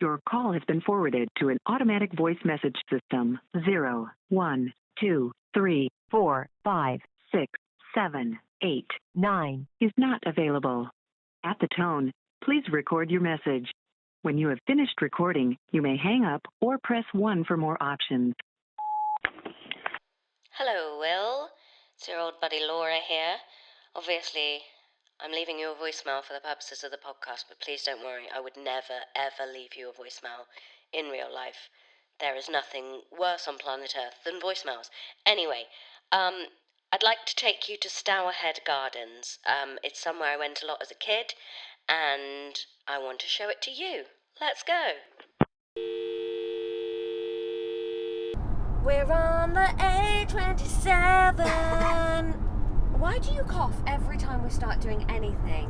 Your call has been forwarded to an automatic voice message system. 0, 1, 2, 3, 4, 5, 6, 7, 8, 9 is not available. At the tone, please record your message. When you have finished recording, you may hang up or press 1 for more options. Hello, Will. It's your old buddy Laura here. Obviously, I'm leaving you a voicemail for the purposes of the podcast, but please don't worry. I would never, ever leave you a voicemail in real life. There is nothing worse on planet Earth than voicemails. Anyway, I'd like to take you to Stourhead Gardens. It's somewhere I went a lot as a kid, and I want to show it to you. Let's go. We're on the A27. Why do you cough every time we start doing anything?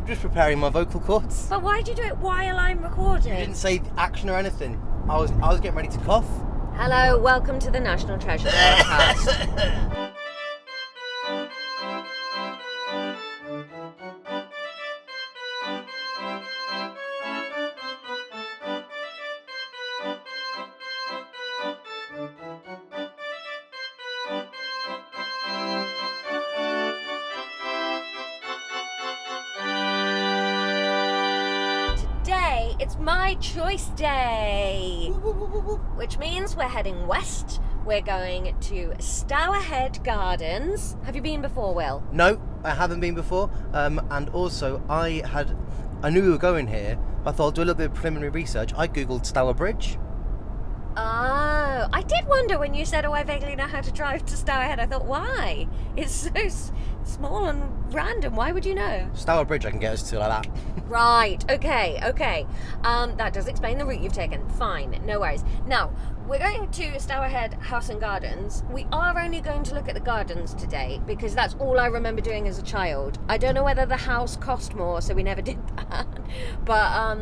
Just preparing my vocal cords. But why do you do it while I'm recording? You didn't say action or anything. I was getting ready to cough. Hello, welcome to the National Treasure podcast. It's my choice day, which means we're heading west. We're going to Stourhead Gardens. Have you been before, Will? No, I haven't been before. And also, I knew we were going here, but I thought I'll do a little bit of preliminary research. I googled Stour Bridge. Oh, I did wonder when you said, I vaguely know how to drive to Stourhead. I thought, why? It's so small and random. Why would you know? Stour Bridge I can get us to like that. Right, okay. That does explain the route you've taken. Fine, no worries. Now, we're going to Stourhead House and Gardens. We are only going to look at the gardens today because that's all I remember doing as a child. I don't know whether the house cost more, so we never did that. But,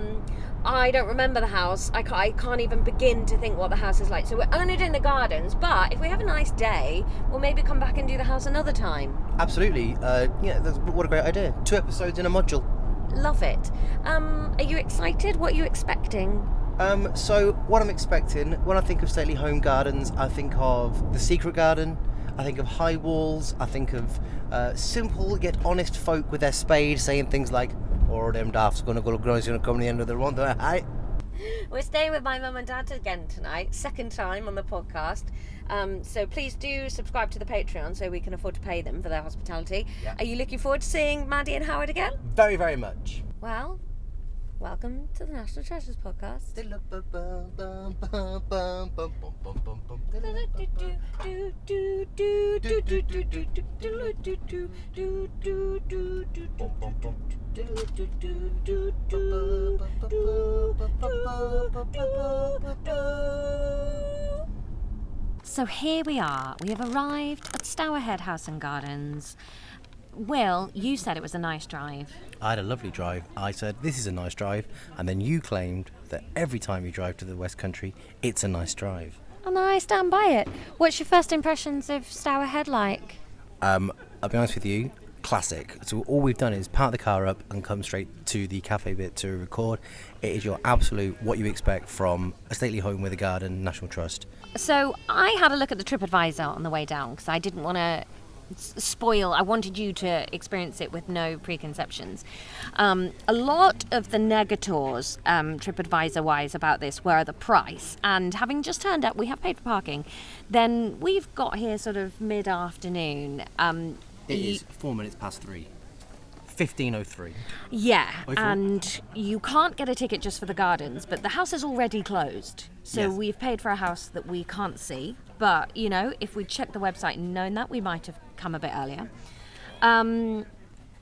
I don't remember the house. I can't even begin to think what the house is like. So we're only doing the gardens, but if we have a nice day, we'll maybe come back and do the house another time. Absolutely. What a great idea. 2 episodes in a module. Love it. Are you excited? What are you expecting? So what I'm expecting, when I think of stately home gardens, I think of the secret garden, I think of high walls, I think of simple yet honest folk with their spade saying things like, "Or them daft's gonna come to the end of the road." We're staying with my mum and dad again tonight, second time on the podcast. So please do subscribe to the Patreon so we can afford to pay them for their hospitality. Yeah. Are you looking forward to seeing Maddie and Howard again? Very, very much. Well, welcome to the National Treasures podcast. So here we are. We have arrived at Stourhead House and Gardens. Will, you said it was a nice drive. I had a lovely drive. I said, this is a nice drive. And then you claimed that every time you drive to the West Country, it's a nice drive. And I stand by it. What's your first impressions of Stourhead like? I'll be honest with you, classic. So all we've done is park the car up and come straight to the cafe bit to record. It is your absolute what you expect from a stately home with a garden, National Trust. So I had a look at the TripAdvisor on the way down because I didn't want to spoil. I wanted you to experience it with no preconceptions. A lot of the negators, TripAdvisor-wise, about this were the price. And having just turned up, we have paid for parking. Then we've got here sort of mid-afternoon. It is 4 minutes past 3. 15:03. Yeah, and you can't get a ticket just for the gardens, but the house is already closed. So yes. We've paid for a house that we can't see. But, you know, if we'd checked the website and known that, we might have come a bit earlier.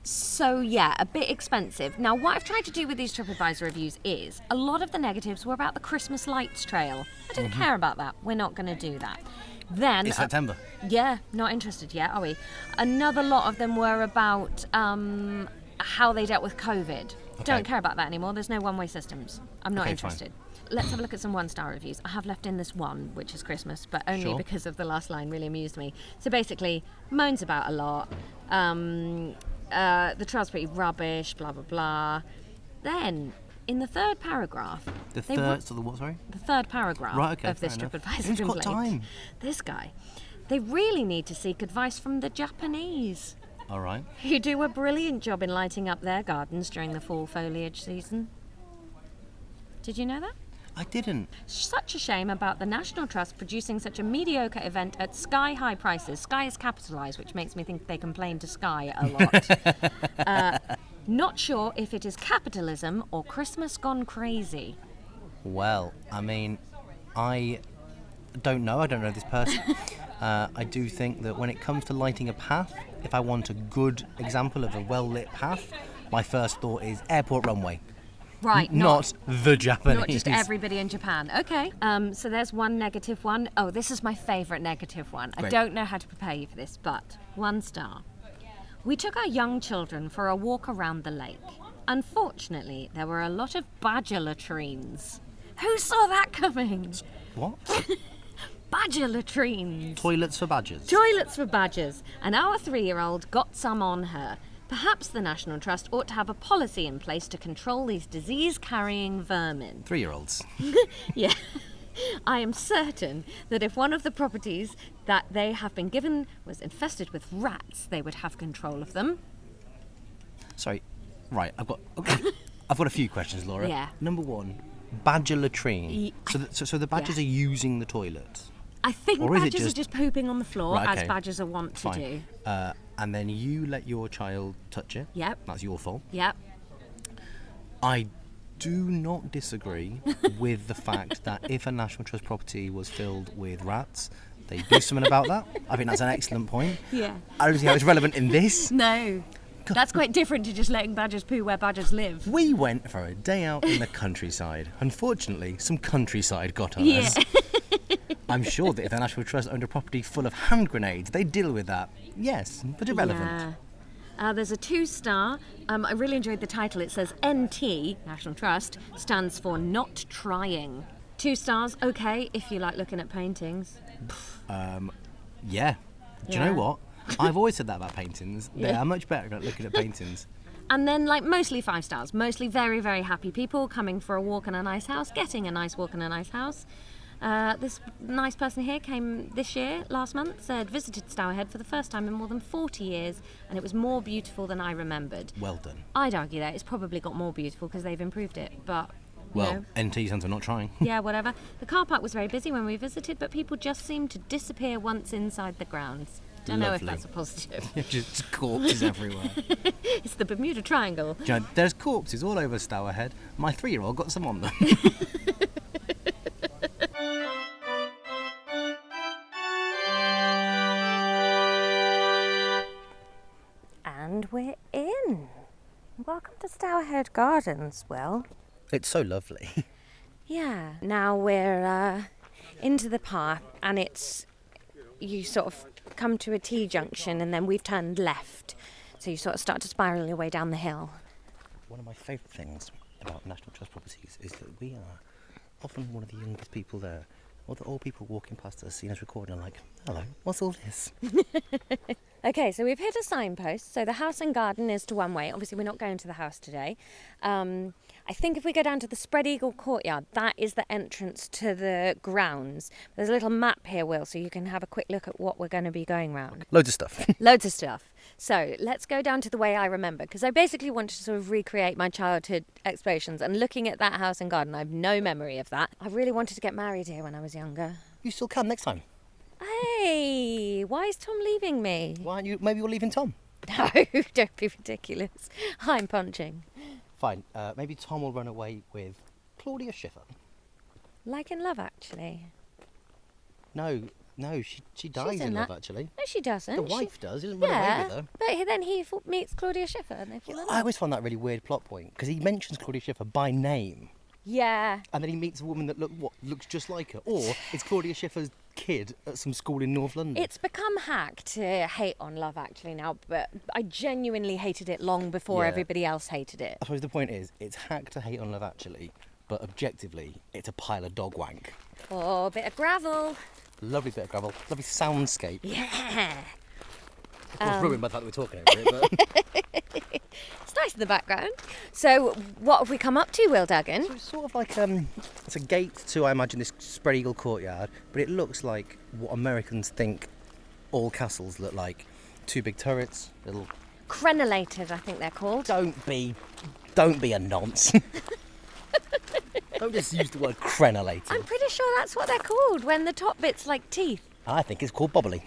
So, yeah, a bit expensive. Now, what I've tried to do with these TripAdvisor reviews is a lot of the negatives were about the Christmas lights trail. I didn't care about that. We're not going to do that. Then it's September. Yeah, not interested yet, are we? Another lot of them were about how they dealt with COVID. Okay. Don't care about that anymore. There's no one-way systems. I'm not interested. Fine. Let's have a look at some one-star reviews. I have left in this one, which is Christmas, but only because of the last line really amused me. So basically, moans about a lot. The trail's pretty rubbish, blah, blah, blah. Then in the third paragraph... The what, sorry? The third paragraph Right, okay, of this fair enough. TripAdvisor Who's got complaint. time? This guy. They really need to seek advice from the Japanese, All right. who do a brilliant job in lighting up their gardens during the fall foliage season. Did you know that? I didn't. Such a shame about the National Trust producing such a mediocre event at sky-high prices. Sky is capitalised, which makes me think they complain to Sky a lot. Not sure if it is capitalism or Christmas gone crazy. Well, I mean, I don't know. I don't know this person. I do think that when it comes to lighting a path, if I want a good example of a well-lit path, my first thought is airport runway. Right, not the Japanese. Not just everybody in Japan. Okay. So there's one negative one. Oh, this is my favourite negative one. Great. I don't know how to prepare you for this, but 1 star. We took our young children for a walk around the lake. Unfortunately, there were a lot of badger latrines. Who saw that coming? What? Badger latrines. Toilets for badgers. Toilets for badgers. And our 3-year-old got some on her. Perhaps the National Trust ought to have a policy in place to control these disease-carrying vermin. 3-year-olds. Yeah. I am certain that if one of the properties that they have been given was infested with rats, they would have control of them. Sorry. Right, I've got a few questions, Laura. Yeah. Number 1, badger latrine. So the badgers are using the toilet. I think Or is it badgers are just pooping on the floor, Right, okay. as badgers are wont to do. And then you let your child touch it. Yep. That's your fault. Yep. I do not disagree with the fact that if a National Trust property was filled with rats, they do something about that. I think that's an excellent point. Yeah. I don't see how it's relevant in this. No. That's quite different to just letting badgers poo where badgers live. We went for a day out in the countryside. Unfortunately, some countryside got on Yeah. us. I'm sure that if the National Trust owned a property full of hand grenades, they'd deal with that. Yes, but irrelevant. Yeah. There's a 2-star. I really enjoyed the title. It says NT, National Trust, stands for not trying. 2 stars, okay, if you like looking at paintings. Yeah. Do you know what? I've always said that about paintings. They Yeah. are much better at looking at paintings. And then, mostly 5 stars. Mostly very, very happy people coming for a walk in a nice house, getting a nice walk in a nice house. This nice person here came this year, last month, said visited Stourhead for the first time in more than 40 years, and it was more beautiful than I remembered. Well done. I'd argue that it's probably got more beautiful because they've improved it, but... Well, NT stands for not trying. Yeah, whatever. The car park was very busy when we visited, but people just seemed to disappear once inside the grounds. Don't know if Lovely. that's a positive. Just corpses everywhere. It's the Bermuda Triangle. Do you know, there's corpses all over Stourhead. My 3-year-old got some on them. And we're in. Welcome to Stourhead Gardens, Will. It's so lovely. Yeah. Now we're into the park, and you sort of come to a T-junction, and then we've turned left. So you sort of start to spiral your way down the hill. One of my favourite things about National Trust properties is that we are often one of the youngest people there. Or the old people walking past us, seeing us recording, are like, hello, what's all this? Okay, so we've hit a signpost. So the house and garden is to one way. Obviously, we're not going to the house today. I think if we go down to the Spread Eagle courtyard, that is the entrance to the grounds. There's a little map here, Will, so you can have a quick look at what we're going to be going round. Loads of stuff. Loads of stuff. So let's go down to the way I remember, because I basically want to sort of recreate my childhood explorations. And looking at that house and garden, I have no memory of that. I really wanted to get married here when I was younger. You still can next time. Hey, why is Tom leaving me? Why aren't you? Maybe you're leaving Tom. No, don't be ridiculous. I'm punching. Fine. Maybe Tom will run away with Claudia Schiffer. Like in Love, actually. No, she dies in Love, actually. No, she doesn't. The wife does. He doesn't run away with her. But then he meets Claudia Schiffer and they fall in love. I always find that a really weird plot point, because he mentions Claudia Schiffer by name. Yeah. And then he meets a woman that looks just like her. Or it's Claudia Schiffer's kid at some school in North London. It's become hack to hate on Love, actually, now, but I genuinely hated it long before everybody else hated it. I suppose the point is, it's hack to hate on Love Actually, but objectively, it's a pile of dog wank. Oh, a bit of gravel. Lovely bit of gravel, lovely soundscape. Yeah. Of course, ruined by the fact that we're talking over it, but... It's nice in the background. So what have we come up to, Will Duggan? So it's sort of like it's a gate to, I imagine, this spread eagle courtyard, but it looks like what Americans think all castles look like. 2 big turrets, little... Crenellated, I think they're called. Don't be a nonce. Don't just use the word crenellated. I'm pretty sure that's what they're called, when the top bit's like teeth. I think it's called bobbly.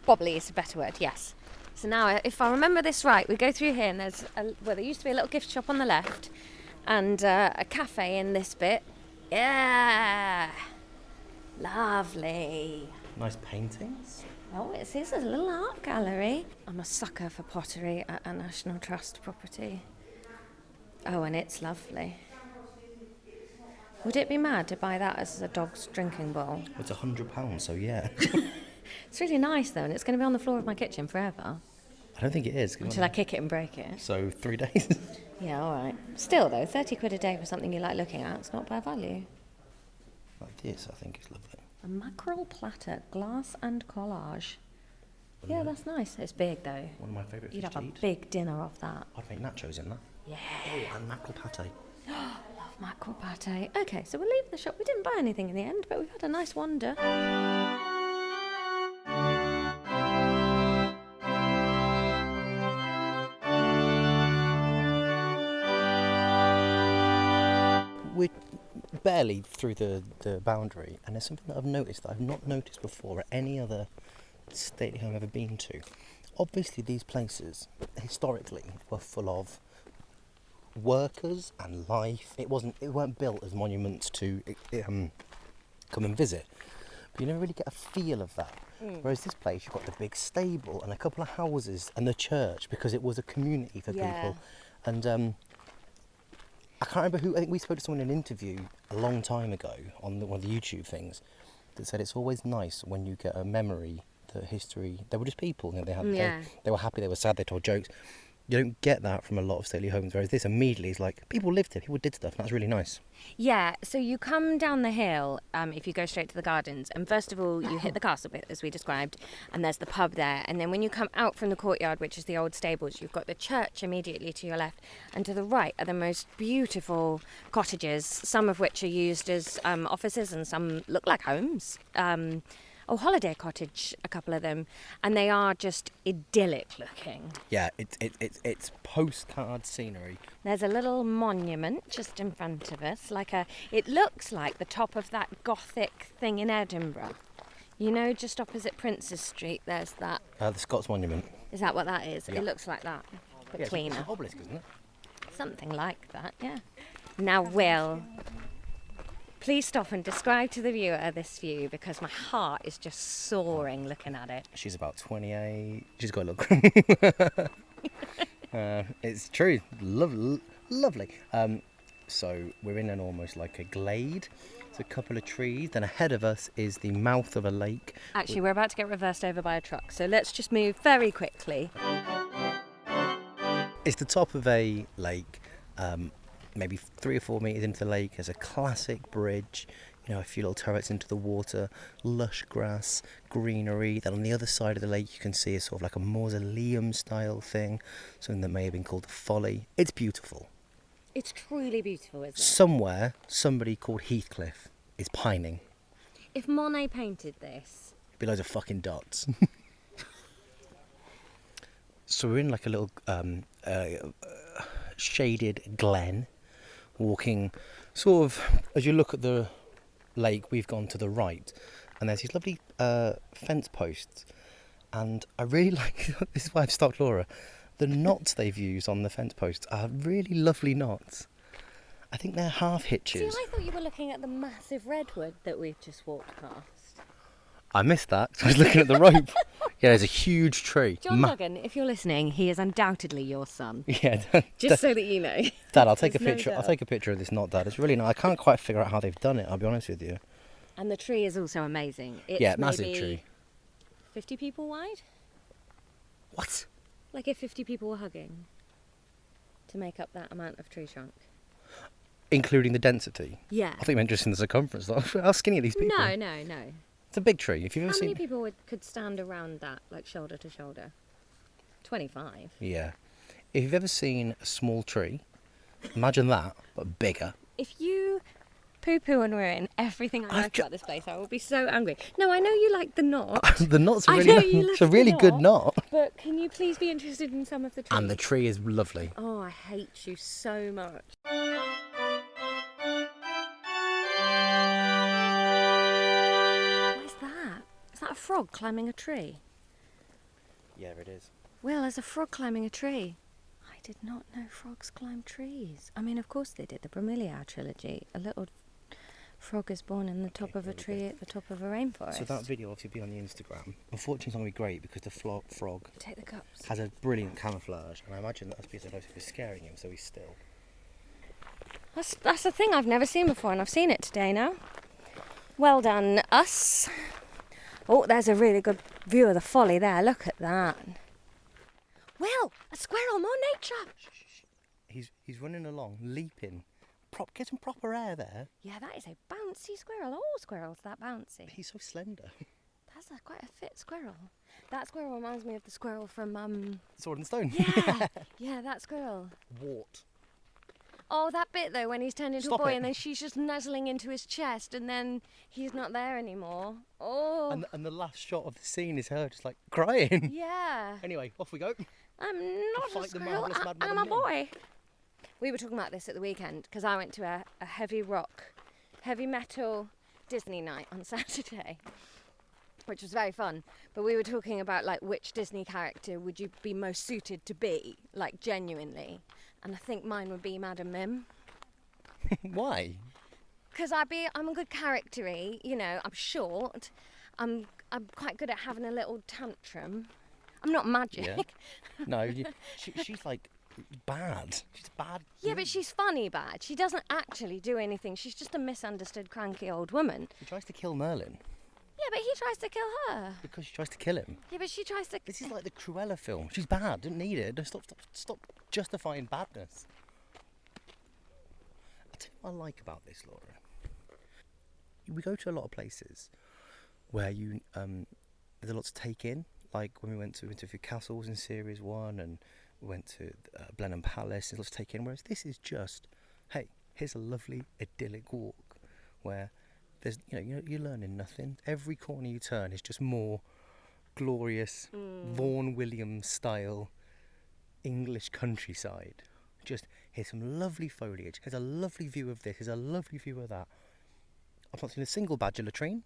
Bobbly is a better word, yes. So now, if I remember this right, we go through here and there used to be a little gift shop on the left and a cafe in this bit. Yeah! Lovely. Nice paintings. Oh, this is a little art gallery. I'm a sucker for pottery at a National Trust property. Oh, and it's lovely. Would it be mad to buy that as a dog's drinking bowl? It's £100, so yeah. It's really nice though, and it's going to be on the floor of my kitchen forever. I don't think it is. Until I kick it and break it. So 3 days. Yeah, all right. Still though, 30 quid a day for something you like looking at, it's not bad value. Like this, I think is lovely. A mackerel platter, glass and collage. Yeah, that's nice. It's big though. One of my favourite fish You'd have to a eat. big dinner off that. I'd make nachos in that. Yeah. Oh, and mackerel pate. Love mackerel pate. Okay, so we'll leave the shop. We didn't buy anything in the end, but we've had a nice wander. We're barely through the boundary, and there's something that I've noticed that I've not noticed before at any other stately home I've ever been to. Obviously, these places, historically, were full of workers and life. It weren't built as monuments to come and visit, but you never really get a feel of that. Whereas this place, you've got the big stable and a couple of houses and the church, because it was a community for people. And I can't remember who. I think we spoke to someone in an interview a long time ago on one of the YouTube things that said it's always nice when you get a memory that history. They were just people. You know, they were happy. They were sad. They told jokes. You don't get that from a lot of stately homes, whereas this immediately is like, people lived here, people did stuff, and that's really nice. Yeah, so you come down the hill if you go straight to the gardens, and first of all you hit the castle bit, as we described, and there's the pub there, and then when you come out from the courtyard, which is the old stables, you've got the church immediately to your left, and to the right are the most beautiful cottages, some of which are used as offices and some look like homes. Holiday cottage, a couple of them, and they are just idyllic looking. Yeah, it's postcard scenery. There's a little monument just in front of us, it looks like the top of that Gothic thing in Edinburgh. You know, just opposite Princes Street, there's that. The Scots Monument. Is that what that is? Yeah. It looks like that, but Yeah, cleaner. it's an obelisk, isn't it? Something like that, yeah. Now, Will, please stop and describe to the viewer this view, because my heart is just soaring looking at it. She's about 28. She's got a look. It's true. Lovely. So we're in almost like a glade. There's a couple of trees. Then ahead of us is the mouth of a lake. Actually, we're about to get reversed over by a truck, so let's just move very quickly. It's the top of a lake. Maybe 3 or 4 metres into the lake, there's a classic bridge, a few little turrets into the water, lush grass, greenery. Then on the other side of the lake you can see a sort of like a mausoleum style thing, something that may have been called the Folly. It's beautiful. It's truly beautiful, isn't it? Somewhere, somebody called Heathcliff is pining. If Monet painted this... It'd be loads of fucking dots. So we're in like a little shaded glen, walking sort of, as you look at the lake, we've gone to the right, and there's these lovely fence posts, and I really like, this is why I've stopped Laura, the knots they've used on the fence posts are really lovely knots. I think they're half hitches. See, I thought you were looking at the massive redwood that we've just walked past. I missed that. I was looking at the rope. Yeah, there's a huge tree. John Duggan, if you're listening, he is undoubtedly your son. Yeah. Just so that you know. Dad, I'll take a There's picture. no I'll doubt. take a picture of this knot, Dad. It's really nice. I can't quite figure out how they've done it, I'll be honest with you. And the tree is also amazing. It's Yeah, massive maybe tree. 50 people wide? What? Like if 50 people were hugging to make up that amount of tree trunk. Including the density? Yeah. I think you meant just in the circumference. How skinny are these people? No. It's a big tree. If you've How ever many seen... people could stand around that, like shoulder to shoulder? 25. Yeah. If you've ever seen a small tree, imagine that, but bigger. If you poo-poo and ruin everything I like about this place, I will be so angry. No, I know you like the knot. The knot's I really know you it's a love really the good knot. But can you please be interested in some of the trees? And the tree is lovely. Oh, I hate you so much. What is that? Is that a frog climbing a tree? Yeah, it is. Will, there's a frog climbing a tree. I did not know frogs climb trees. I mean, of course they did. The Bromeliad trilogy. A little frog is born in the top of a tree at the top of a rainforest. So that video will obviously be on the Instagram. Unfortunately, it's not going to be great because the frog Take the cups. has a brilliant camouflage, and I imagine that's because it was scaring him, so he's still. That's a thing I've never seen before, and I've seen it today now. Well done, us. Oh, there's a really good view of the folly there. Look at that. Will, a squirrel, more nature. He's running along, leaping. Get some proper air there. Yeah, that is a bouncy squirrel. All squirrels that bouncy. He's so slender. That's quite a fit squirrel. That squirrel reminds me of the squirrel from Sword and Stone. Yeah, yeah, that squirrel. Wart. Oh, that bit though when he's turned into Stop a boy it. and then she's just nuzzling into his chest and then he's not there anymore. Oh. And the last shot of the scene is her just like crying. Yeah. Anyway, off we go. I'm not Fight a the squirrel. marvellous Mad I'm Madam a boy. We were talking about this at the weekend because I went to a heavy metal Disney night on Saturday, which was very fun. But we were talking about like which Disney character would you be most suited to be, like genuinely. And I think mine would be Madam Mim. Why? Because I'm a good character-y, you know, I'm short. I'm quite good at having a little tantrum. I'm not magic. Yeah. No, she's like bad. She's bad. Yeah, but she's funny bad. She doesn't actually do anything. She's just a misunderstood, cranky old woman. She tries to kill Merlin. Yeah, but he tries to kill her. Because she tries to kill him. Yeah, but she tries to... This is like the Cruella film. She's bad. Didn't need it. Stop justifying badness. I'll tell you what I like about this, Laura. We go to a lot of places where there's a lot to take in. Like when we went to few castles in Series 1 and we went to Blenheim Palace, there's lots to take in. Whereas this is just, hey, here's a lovely idyllic walk where there's, you're learning nothing. Every corner you turn is just more glorious Vaughan Williams style English countryside. Just here's some lovely foliage. Here's a lovely view of this. Here's a lovely view of that. I've not seen a single badger latrine.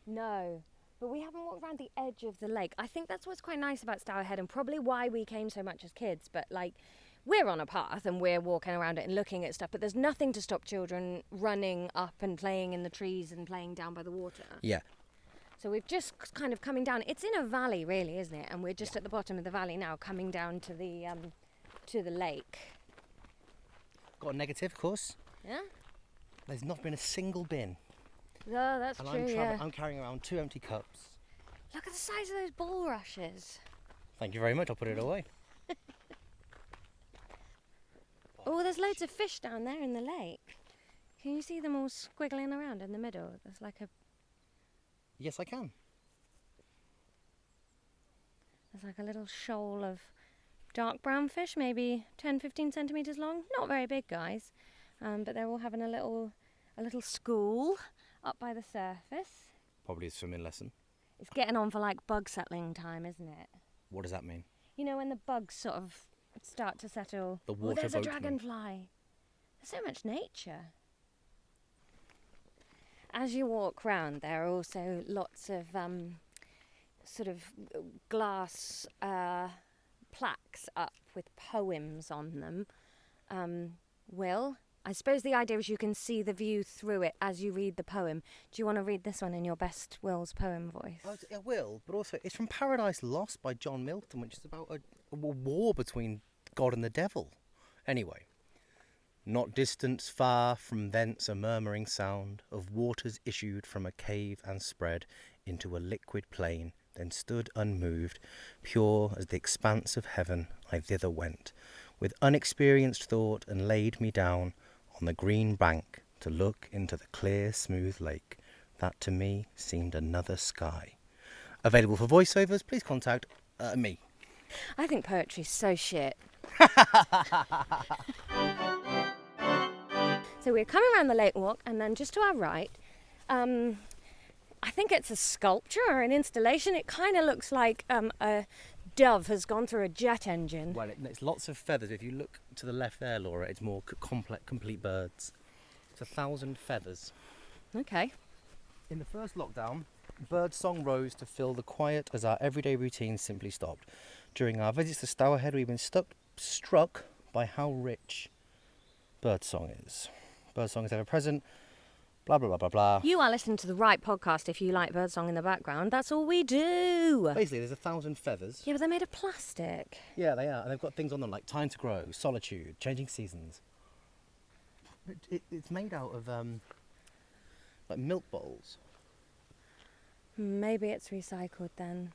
No, but we haven't walked around the edge of the lake. I think that's what's quite nice about Stourhead and probably why we came so much as kids. But like, we're on a path and we're walking around it and looking at stuff, but there's nothing to stop children running up and playing in the trees and playing down by the water. Yeah. So we've just kind of coming down. It's in a valley, really, isn't it? And we're just at the bottom of the valley now, coming down to the lake. Got a negative, of course. Yeah. There's not been a single bin. Oh, that's And true. I'm carrying around 2 empty cups. Look at the size of those bulrushes. Thank you very much. I'll put it away. Oh, there's loads of fish down there in the lake. Can you see them all squiggling around in the middle? There's like Yes, I can. there's like a little shoal of dark brown fish, maybe 10-15 centimetres long. Not very big, guys, but they're all having a little school up by the surface. Probably a swimming lesson. It's getting on for like bug settling time, isn't it? What does that mean? You know, when the bugs sort of start to settle. The Oh, water there's a boatman. dragonfly. There's so much nature. As you walk round, there are also lots of sort of glass plaques up with poems on them. Will, I suppose the idea is you can see the view through it as you read the poem. Do you want to read this one in your best Will's poem voice? I will, but also it's from Paradise Lost by John Milton, which is about a war between God and the devil. Anyway. Not distance far from thence a murmuring sound of waters issued from a cave and spread into a liquid plain, then stood unmoved, pure as the expanse of heaven. I thither went, with unexperienced thought, and laid me down on the green bank to look into the clear, smooth lake that to me seemed another sky. Available for voiceovers, please contact me. I think poetry's so shit. So we're coming around the lake walk, and then just to our right, I think it's a sculpture or an installation. It kind of looks like a dove has gone through a jet engine. Well, it's lots of feathers. If you look to the left there, Laura, it's more complete birds. It's 1,000 feathers. Okay. In the first lockdown, bird song rose to fill the quiet as our everyday routine simply stopped. During our visits to Stourhead, we've been struck by how rich birdsong is. Birdsong is ever present, blah, blah, blah, blah, blah. You are listening to the right podcast if you like birdsong in the background. That's all we do. Basically, there's 1,000 feathers. Yeah, but they're made of plastic. Yeah, they are. And they've got things on them like time to grow, solitude, changing seasons. It's made out of like milk bowls. Maybe it's recycled then.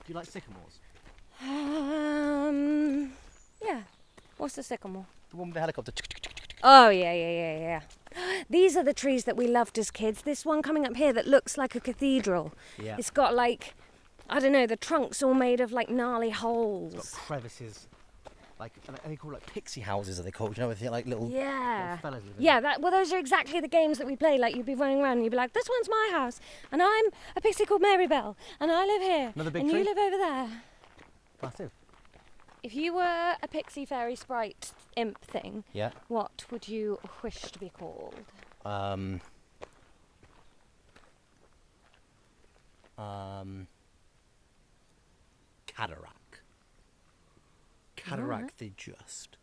Do you like sycamores? Yeah. What's the sycamore? The one with the helicopter. Oh, yeah. These are the trees that we loved as kids. This one coming up here that looks like a cathedral. Yeah. It's got like, I don't know, the trunk's all made of like gnarly holes. It's got crevices. Like, are they called like pixie houses? Are they called? You know, with like little little fellas living. Yeah, well, those are exactly the games that we play. Like, you'd be running around and you'd be like, this one's my house, and I'm a pixie called Mary Bell, and I live here, Another big and tree? you live over there. Massive. If you were a pixie fairy sprite imp thing, Yeah. what would you wish to be called? Cataract the just.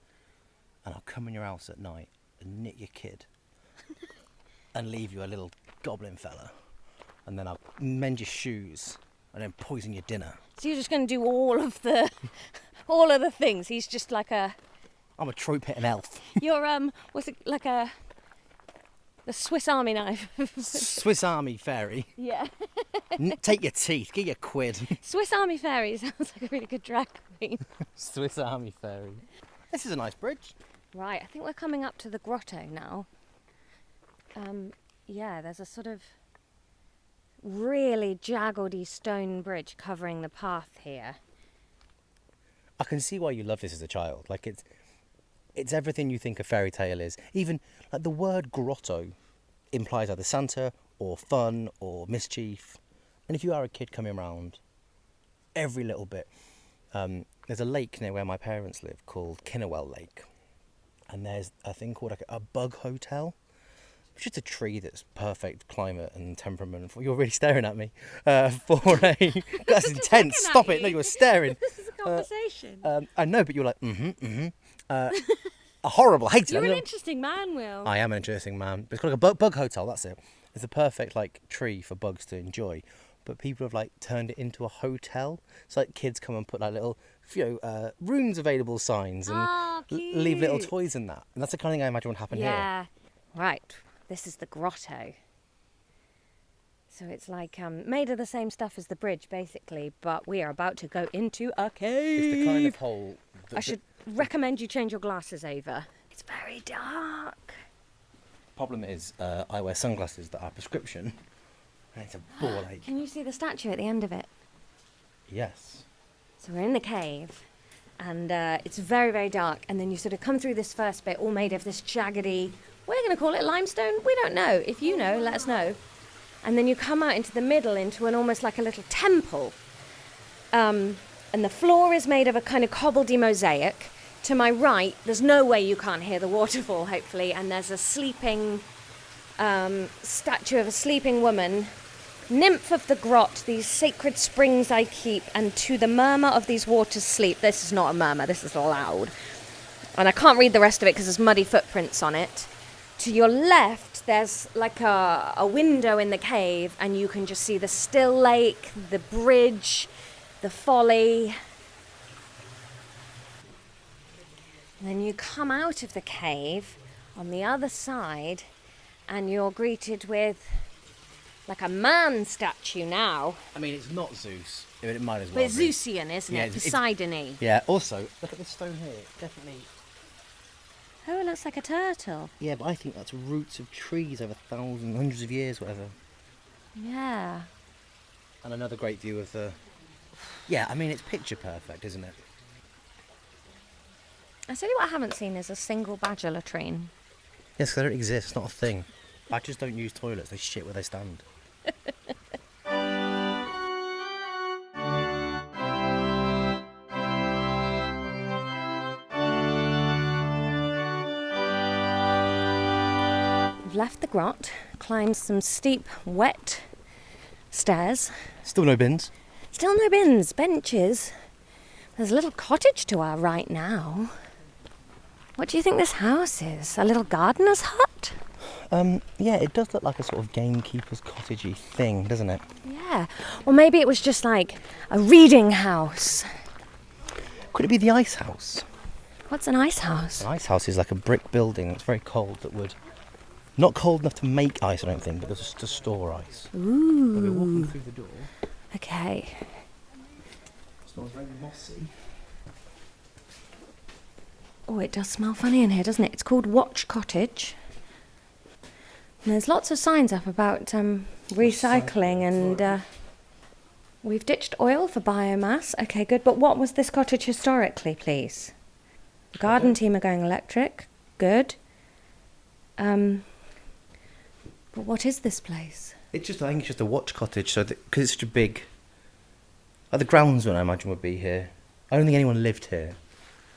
And I'll come in your house at night and knit your kid and leave you a little goblin fella. And then I'll mend your shoes and then poison your dinner. So you're just going to do all of the things. He's just like a... I'm a trope-hitting elf. You're, what's it, like the Swiss Army knife. Swiss Army fairy. Yeah. Take your teeth, get your quid. Swiss Army fairy sounds like a really good drag queen. Swiss Army fairy. This is a nice bridge. Right, I think we're coming up to the grotto now. Yeah, there's a sort of really jaggedy stone bridge covering the path here. I can see why you love this as a child. Like, it's everything you think a fairy tale is. Even like the word grotto implies either Santa or fun or mischief. And if you are a kid coming around, every little bit. There's a lake near where my parents live called Kinnerwell Lake, and there's a thing called like a bug hotel, which is a tree that's perfect climate and temperament. You're really staring at me for a. That's intense. Stop it! No, you were staring. This is a conversation. I know, but you're like a horrible. I hate it. You're an interesting man, Will. I am an interesting man. But it's called like a bug hotel. That's it. It's a perfect like tree for bugs to enjoy. But people have like turned it into a hotel. It's like kids come and put like little, rooms available signs and leave little toys in that. And that's the kind of thing I imagine would happen here. Yeah, right. This is the grotto. So it's like made of the same stuff as the bridge, basically. But we are about to go into a cave. It's the kind of hole. I should recommend you change your glasses over. It's very dark. Problem is, I wear sunglasses that are prescription. And it's a ball ache. Can you see the statue at the end of it? Yes. So we're in the cave, and it's very, very dark. And then you sort of come through this first bit, all made of this jaggedy, we're going to call it limestone. We don't know. If you know, let us know. And then you come out into the middle into an almost like a little temple. And the floor is made of a kind of cobbledy mosaic. To my right, there's no way you can't hear the waterfall, hopefully. And there's a sleeping statue of a sleeping woman. Nymph of the grot, these sacred springs I keep, and to the murmur of these waters sleep. This is not a murmur, this is loud. And I can't read the rest of it because there's muddy footprints on it. To your left, there's like a window in the cave, and you can just see the still lake, the bridge, the folly. And then you come out of the cave on the other side, and you're greeted with like a man statue now. I mean, it's not Zeus. It might as well But it's be. Zeusian, isn't Yeah, it? Poseidon-y. Yeah, also, look at this stone here. Definitely. Oh, it looks like a turtle. Yeah, but I think that's roots of trees over thousands, hundreds of years, whatever. Yeah. And another great view of the Yeah, I mean, it's picture perfect, isn't it? I tell you what I haven't seen is a single badger latrine. Yes, they don't exist. It's not a thing. Badgers don't use toilets. They shit where they stand. We've left the grot, climbed some steep, wet stairs. Still no bins. Still no bins, benches. There's a little cottage to our right now. What do you think this house is? A little gardener's hut? Yeah, it does look like a sort of gamekeeper's cottagey thing, doesn't it? Yeah. Or maybe it was just like a reading house. Could it be the ice house? What's an ice house? An ice house is like a brick building that's very cold that would... Not cold enough to make ice, I don't think, but just to store ice. Ooh. We're walking through the door. Okay. It smells very mossy. Oh, it does smell funny in here, doesn't it? It's called Watch Cottage. And there's lots of signs up about recycling and we've ditched oil for biomass. Okay, good. But what was this cottage historically, please? The garden team are going electric. Good. But what is this place? I think it's just a watch cottage, so because it's such a big... Like the groundsman, I imagine, would be here. I don't think anyone lived here.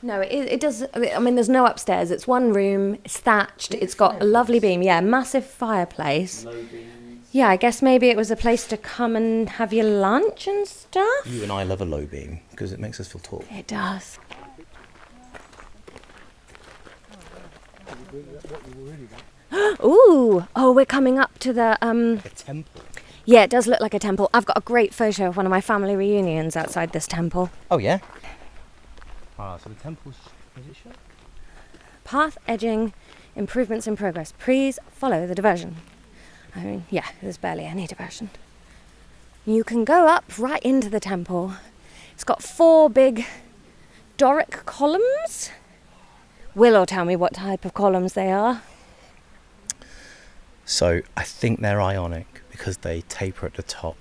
No, it does. I mean, there's no upstairs. It's one room. It's thatched. It's got a lovely beam. Yeah, massive fireplace. Low beams. Yeah, I guess maybe it was a place to come and have your lunch and stuff. You and I love a low beam because it makes us feel tall. It does. Ooh! Oh, we're coming up to the A temple. Yeah, it does look like a temple. I've got a great photo of one of my family reunions outside this temple. Oh yeah. Ah, so the temple's... Is it shut? Path edging, improvements in progress. Please follow the diversion. I mean, yeah, there's barely any diversion. You can go up right into the temple. It's got 4 big Doric columns. Will or tell me what type of columns they are. So I think they're ionic because they taper at the top.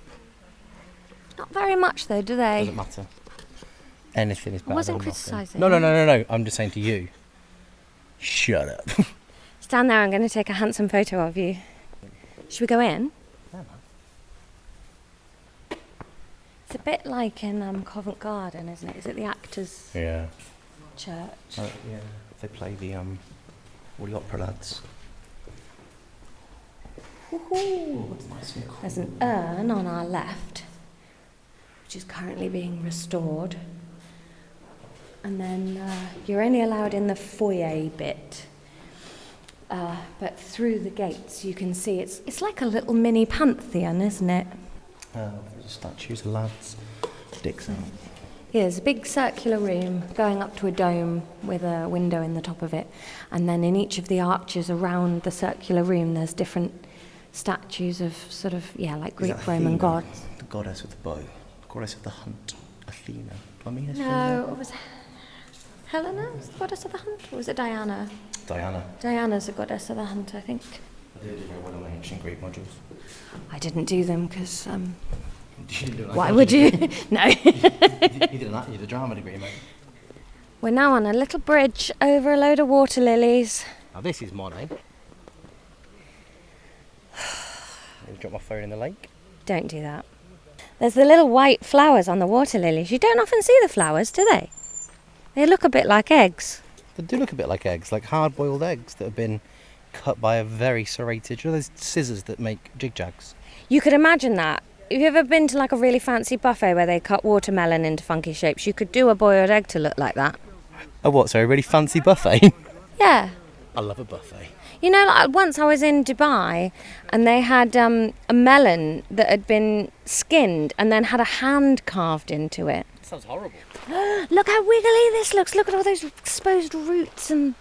Not very much though, do they? Doesn't matter. Anything is better I wasn't than nothing. criticising. No. I'm just saying to you. Shut up. Stand there, I'm going to take a handsome photo of you. Should we go in? It's a bit like in Covent Garden, isn't it? Is it the Actors' Yeah. Church? Yeah. They play the all the opera lads. Woohoo! Nice and cool. There's an urn on our left, which is currently being restored. And then you're only allowed in the foyer bit. But through the gates you can see it's like a little mini pantheon, isn't it? Statues of lads. Dicks out. Yeah, there's a big circular room going up to a dome with a window in the top of it. And then in each of the arches around the circular room there's different statues of sort of, like Greek Roman gods. The goddess with the bow. The goddess of the hunt. Athena. Do I mean Athena? No, it was Helena, was the goddess of the hunt? Or was it Diana? Diana. Diana's the goddess of the hunt, I think. I did very well in my ancient Greek modules. I didn't do them because, You didn't do it like why that, would did you? No. You did that. You did a drama degree, mate. We're now on a little bridge over a load of water lilies. Now this is Monet. I'll drop my phone in the lake. Don't do that. There's the little white flowers on the water lilies. You don't often see the flowers, do they? They look a bit like eggs. They do look a bit like eggs, like hard-boiled eggs that have been cut by a very serrated... You know those scissors that make jig-jags? You could imagine that. Have you ever been to like a really fancy buffet where they cut watermelon into funky shapes? You could do a boiled egg to look like that. Oh, what? So a really fancy buffet? Yeah. I love a buffet. You know, like once I was in Dubai and they had a melon that had been skinned and then had a hand carved into it. That sounds horrible. Look how wiggly this looks. Look at all those exposed roots and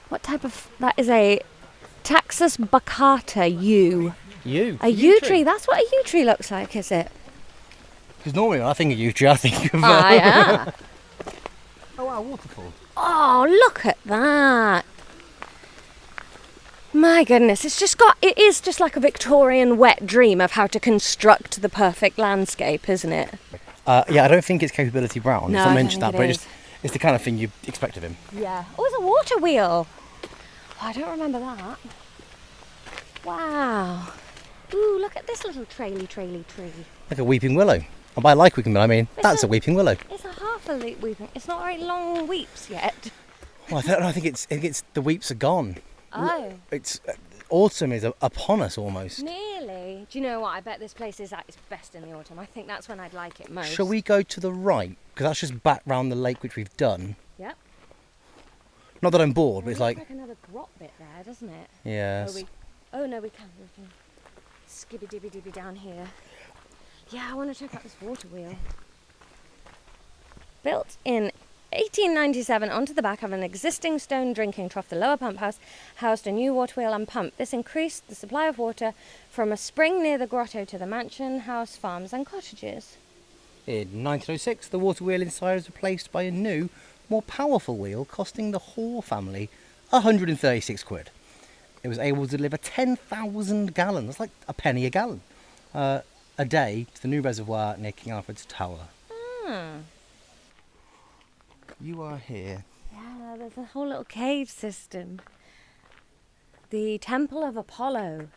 what type of... That is a Taxus baccata yew. Yew? A yew tree. That's what a yew tree looks like, is it? Because normally when I think of yew tree, I think of... Yeah. Oh, wow, waterfall. Oh, look at that. My goodness, it is just like a Victorian wet dream of how to construct the perfect landscape, isn't it? Yeah, I don't think it's capability brown. No, It's I not don't mentioned think that, but it it's the kind of thing you'd expect of him. Yeah. Oh, it's a water wheel. Oh, I don't remember that. Wow. Ooh, look at this little traily tree. Like a weeping willow. And by like weeping willow, I mean that's a weeping willow. It's a half a weeping. It's not very long weeps yet. Well, I think it's the weeps are gone. Oh. It's autumn is upon us almost. Nearly. Do you know what? I bet this place is at its best in the autumn. I think that's when I'd like it most. Shall we go to the right? Because that's just back round the lake, which we've done. Yep. Not that I'm bored, but it's like like another grot bit there, doesn't it? yes. Oh no, we can skibby dibby dibby down here. Yeah, I want to check out this water wheel. Built in 1897 onto the back of an existing stone drinking trough, the lower pump house housed a new water wheel and pump. This increased the supply of water from a spring near the grotto to the mansion, house, farms and cottages. In 1906, the water wheel inside was replaced by a new, more powerful wheel costing the Hoare family 136 quid. It was able to deliver 10,000 gallons, that's like a penny a gallon, a day to the new reservoir near King Alfred's Tower. You are here. Yeah, there's a whole little cave system. The Temple of Apollo.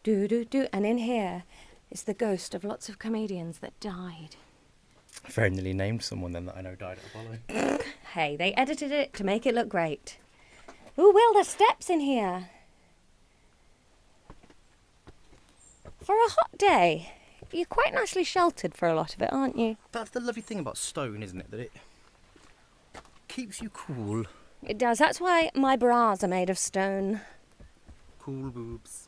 And in here is the ghost of lots of comedians that died. Very nearly named someone then that I know died at Apollo. Hey, they edited it to make it look great. Ooh, Will, there's steps in here. For a hot day, you're quite nicely sheltered for a lot of it, aren't you? That's the lovely thing about stone, isn't it? That it keeps you cool. It does. That's why my bras are made of stone. Cool boobs.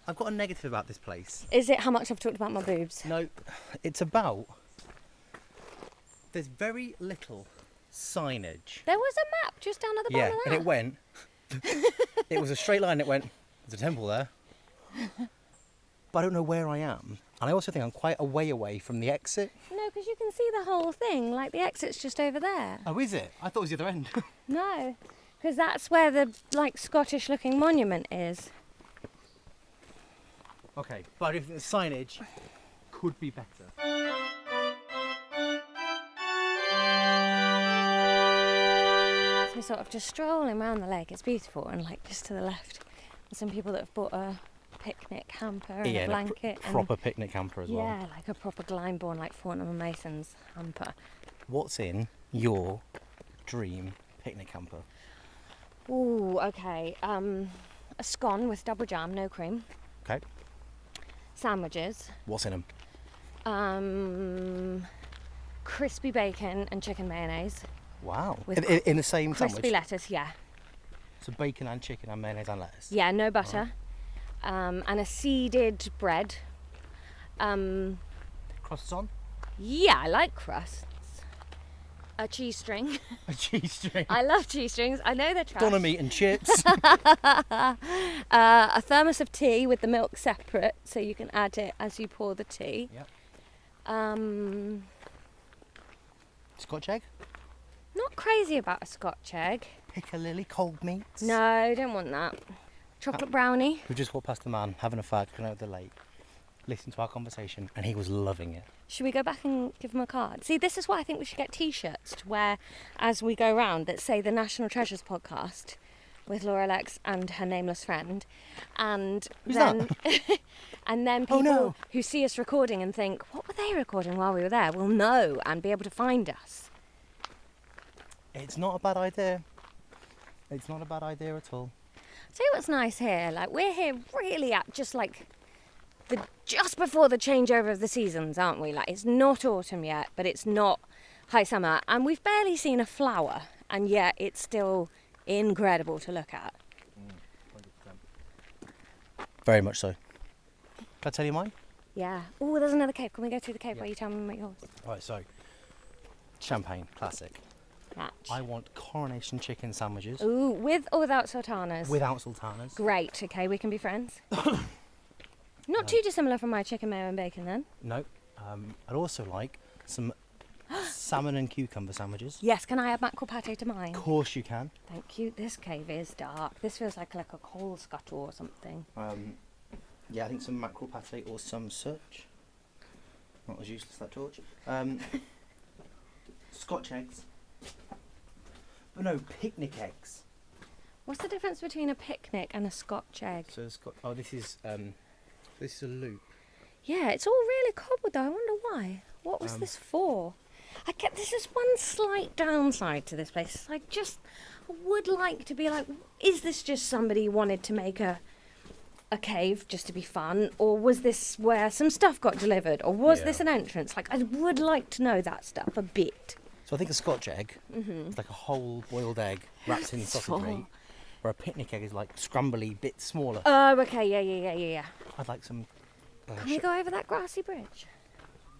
I've got a negative about this place. Is it how much I've talked about my boobs? No, it's about... There's very little signage. There was a map just down at the bottom of that. And it went... it was a straight line, it went, there's a temple there. But I don't know where I am. And I also think I'm quite a way away from the exit. No, because you can see the whole thing. Like, the exit's just over there. Oh, is it? I thought it was the other end. No, because that's where the, like, Scottish-looking monument is. Okay, but I think the signage could be better. So we're sort of just strolling around the lake. It's beautiful, and, like, just to the left, there's some people that have bought a picnic hamper and a blanket. Proper picnic hamper as well. Yeah, like a proper Glyndebourne, like Fortnum and Mason's hamper. What's in your dream picnic hamper? Ooh, okay. A scone with double jam, no cream. Okay. Sandwiches. What's in them? Crispy bacon and chicken mayonnaise. Wow. With In the same crispy sandwich? lettuce, yeah. So bacon and chicken and mayonnaise and lettuce? Yeah, no butter. And a seeded bread. Crusts on? Yeah, I like crusts. A cheese string. A cheese string? I love cheese strings. I know they're trash. Doner meat and chips. A thermos of tea with the milk separate, so you can add it as you pour the tea. Yep. Scotch egg? Not crazy about a Scotch egg. Piccalilli, cold meats? No, don't want that. Chocolate brownie. We just walked past a man having a fag going out the lake, listened to our conversation, and he was loving it. Should we go back and give him a card? See, this is why I think we should get T-shirts to wear as we go round that say the National Treasures podcast with Laura Lex and her nameless friend. And Who's then that? and then people who see us recording and think, what were they recording while we were there, will know and be able to find us. It's not a bad idea. It's not a bad idea at all. See what's nice here? Like, we're here really at just like just before the changeover of the seasons, aren't we? Like, it's not autumn yet, but it's not high summer, and we've barely seen a flower, and yet it's still incredible to look at. 100%. Very much so. Can I tell you mine? Yeah. Oh, there's another cave. Can we go through the cave while you tell me what yours? Right, so champagne, classic. Match. I want coronation chicken sandwiches. Ooh, with or without sultanas? Without sultanas. Great. Okay, we can be friends. Not too dissimilar from my chicken mayo and bacon then. No. I'd also like some salmon and cucumber sandwiches. Yes, can I add mackerel pate to mine? Of course you can. Thank you. This cave is dark. This feels like a coal scuttle or something. Yeah, I think some mackerel pate or some such. Not as useless, that torch. Scotch eggs. But no, picnic eggs. What's the difference between a picnic and a Scotch egg? So this is a loop. Yeah, it's all really cobbled though. I wonder why. What was this for? This is one slight downside to this place. I would like to be like, is this just somebody wanted to make a cave just to be fun, or was this where some stuff got delivered, or was this an entrance? Like, I would like to know that stuff a bit. So I think a Scotch egg is like a whole boiled egg wrapped in sausage meat, where a picnic egg is like scrumbly, bit smaller. Oh, okay, yeah. I'd like some. Can we go over that grassy bridge?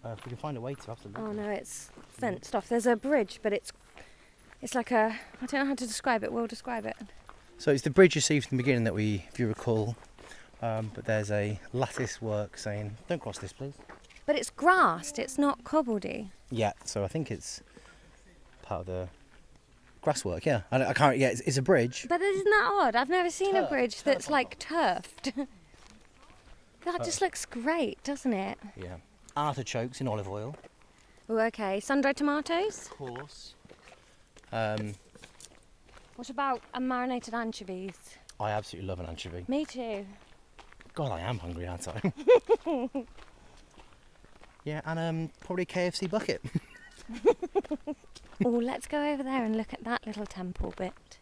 If we can find a way to, absolutely. Oh no, it's fenced off. There's a bridge, but it's like I don't know how to describe it. We'll describe it. So it's the bridge you see from the beginning that if you recall, but there's a lattice work saying, "Don't cross this, please." But it's grassed. It's not cobbledy. Yeah, so I think it's part of the grasswork. Yeah, I can't. Yeah, it's a bridge. But isn't that odd? I've never seen a bridge that's like turfed. That just looks great, doesn't it? Yeah. Artichokes in olive oil. Oh, okay. Sun-dried tomatoes? Of course. What about a marinated anchovies? I absolutely love an anchovy. Me too. God, I am hungry, aren't I? Yeah, and probably a KFC bucket. Oh, let's go over there and look at that little temple bit.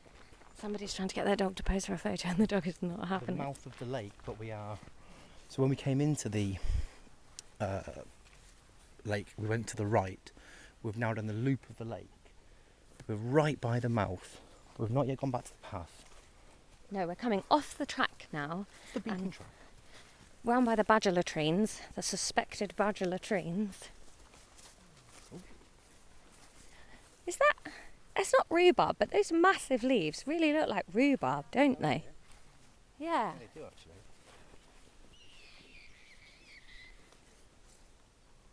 Somebody's trying to get their dog to pose for a photo and the dog is not happening. The mouth of the lake, but we are... So when we came into the lake, we went to the right. We've now done the loop of the lake. We're right by the mouth. We've not yet gone back to the path. No, we're coming off the track now. The beacon track. Round by the badger latrines, the suspected badger latrines. Is that... It's not rhubarb, but those massive leaves really look like rhubarb, don't they? Yeah. They do, actually.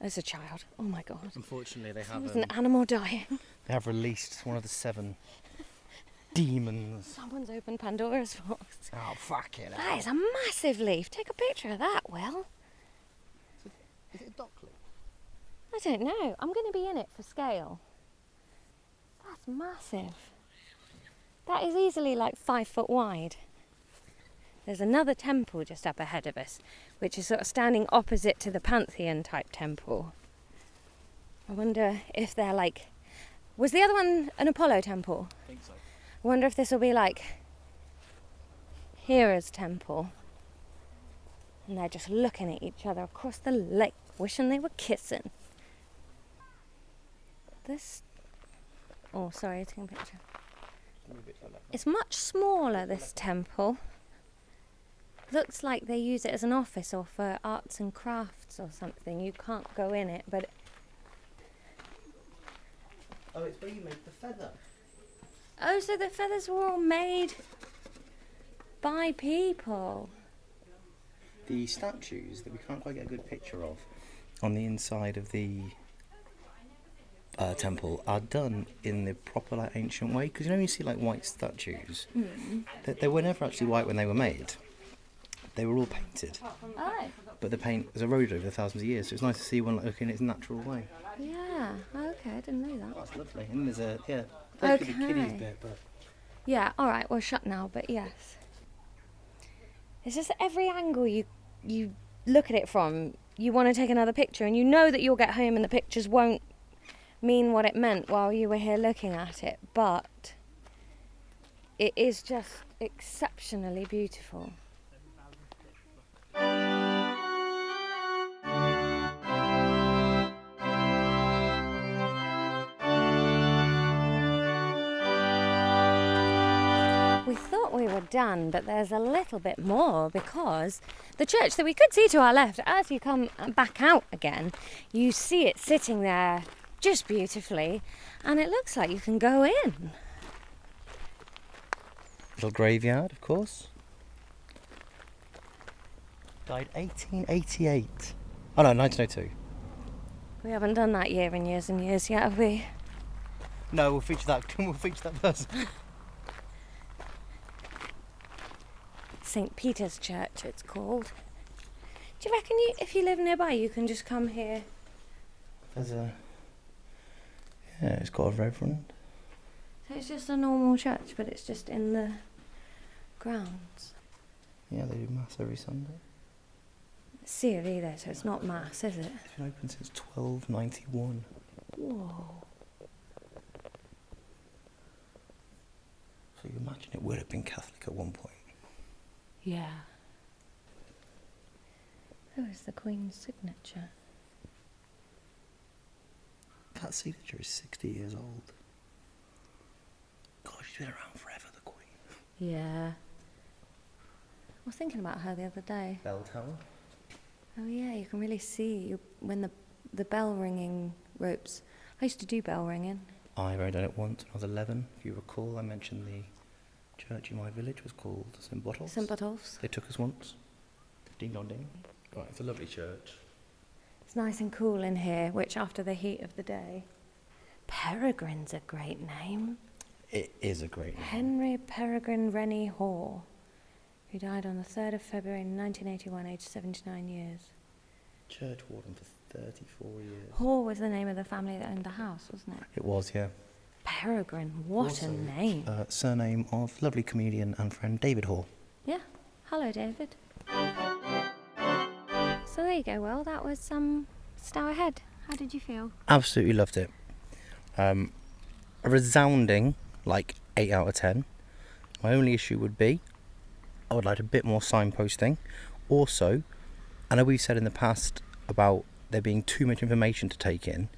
There's a child. Oh my God. Unfortunately, they There have... was an animal dying. They have released one of the 7 demons. Someone's opened Pandora's box. Oh, fuck it. That is a massive leaf. Take a picture of that, Will. Is it a dock leaf? I don't know. I'm going to be in it for scale. That's massive. That is easily like 5 foot wide. There's another temple just up ahead of us, which is sort of standing opposite to the Pantheon type temple. I wonder if they're like... Was the other one an Apollo temple? I think so. I wonder if this will be like Hera's temple. And they're just looking at each other across the lake, wishing they were kissing. This... Oh, sorry, taking a picture. It's much smaller, this temple. Looks like they use it as an office or for arts and crafts or something. You can't go in it, but... Oh, it's where you make the feather. Oh, so the feathers were all made by people. The statues that we can't quite get a good picture of on the inside of the temple are done in the proper like ancient way, because you see like white statues, they were never actually white when they were made. They were all painted, but the paint was eroded over the thousands of years, so it's nice to see one look in its natural way. Yeah, okay, I didn't know that. That's lovely. And there's a the kiddies bit, but yeah, all right, we're shut now, but yes, it's just every angle you look at it from, you want to take another picture, and you know that you'll get home and the pictures won't mean what it meant while you were here looking at it, but it is just exceptionally beautiful. We thought we were done, but there's a little bit more, because the church that we could see to our left, as you come back out again, you see it sitting there just beautifully, and it looks like you can go in. little graveyard, of course. Died 1888. Oh no, 1902. We haven't done that year in years and years yet, have we? No, we'll feature that. We'll feature that person. St. Peter's Church, it's called. Do you reckon if you live nearby, you can just come here It's got a reverend. So it's just a normal church, but it's just in the grounds. Yeah, they do mass every Sunday. C of E there, so it's not mass, is it? It's been open since 1291. Whoa. So you imagine it would have been Catholic at one point. Yeah. Oh, it's the Queen's signature. That signature is 60 years old. God, she's been around forever, the Queen. Yeah. I was thinking about her the other day. Bell tower. Oh yeah, you can really see when the bell ringing ropes. I used to do bell ringing. I've only done it once when I was 11. If you recall, I mentioned the church in my village was called St Botolph's. St Botolph's. They took us once. Ding dong ding. Right, it's a lovely church. It's nice and cool in here, which after the heat of the day. Peregrine's a great name. It is a great name. Henry Peregrine Rennie Hoare, who died on the 3rd of February 1981, aged 79 years. Church warden for 34 years. Hoare was the name of the family that owned the house, wasn't it? It was, yeah. Peregrine, what Also, a name. Surname of lovely comedian and friend David Hoare. Yeah. Hello, David. So there you go, Will. That was Stourhead. How did you feel? Absolutely loved it. A resounding, 8 out of 10. My only issue would be, I would like a bit more signposting. Also, I know we've said in the past about there being too much information to take in.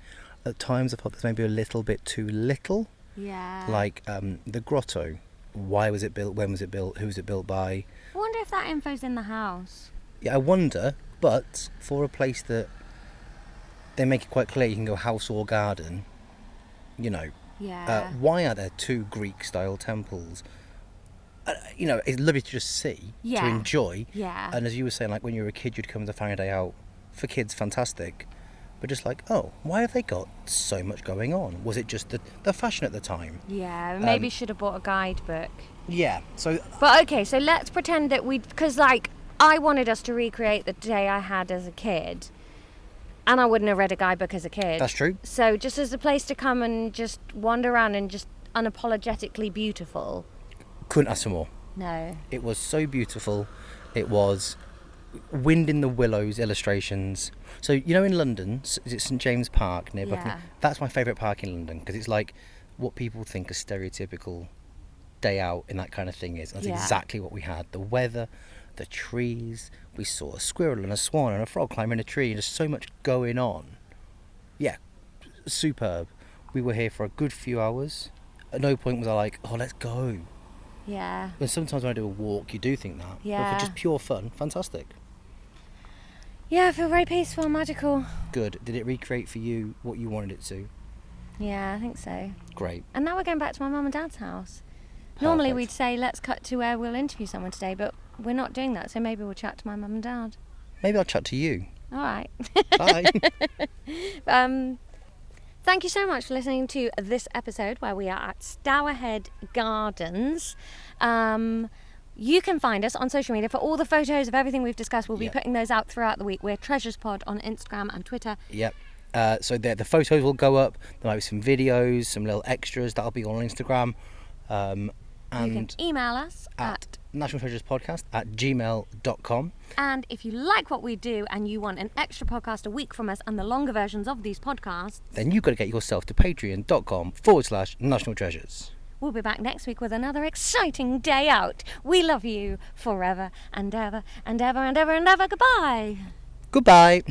At times I thought there's maybe a little bit too little. Yeah. The grotto. Why was it built? When was it built? Who was it built by? I wonder if that info's in the house. Yeah, I wonder, but for a place that they make it quite clear you can go house or garden, Yeah. why are there 2 Greek-style temples? It's lovely to just see, to enjoy. Yeah. And as you were saying, when you were a kid, you'd come to family day out. For kids, fantastic. But just why have they got so much going on? Was it just the fashion at the time? Yeah, maybe should have bought a guidebook. Yeah, so... But okay, so let's pretend that because I wanted us to recreate the day I had as a kid. And I wouldn't have read a guidebook as a kid. That's true. So just as a place to come and just wander around and just unapologetically beautiful. Couldn't ask for more. No. It was so beautiful. It was wind in the willows illustrations. So, in London, is it St James Park near Buckingham? That's my favourite park in London because it's what people think a stereotypical day out in that kind of thing is. That's exactly what we had. The weather, the trees, we saw a squirrel and a swan and a frog climbing a tree and just so much going on. Yeah, superb. We were here for a good few hours. At no point was I let's go. Yeah. But sometimes when I do a walk, you do think that. Yeah. But for just pure fun, fantastic. Yeah, I feel very peaceful and magical. Good. Did it recreate for you what you wanted it to? Yeah, I think so. Great. And now we're going back to my mum and dad's house. Normally Perfect. we'd say, let's cut to where we'll interview someone today, but we're not doing that, so maybe we'll chat to my mum and dad. Maybe I'll chat to you. All right. Bye. Thank you so much for listening to this episode where we are at Stourhead Gardens. You can find us on social media for all the photos of everything we've discussed. We'll be putting those out throughout the week. We're Treasures Pod on Instagram and Twitter. Yep. So the photos will go up. There might be some videos, some little extras that'll be on Instagram. And you can email us at nationaltreasurespodcast@gmail.com. And if you like what we do and you want an extra podcast a week from us and the longer versions of these podcasts, then you've got to get yourself to patreon.com/National Treasures. We'll be back next week with another exciting day out. We love you forever and ever and ever and ever and ever. Goodbye. Goodbye.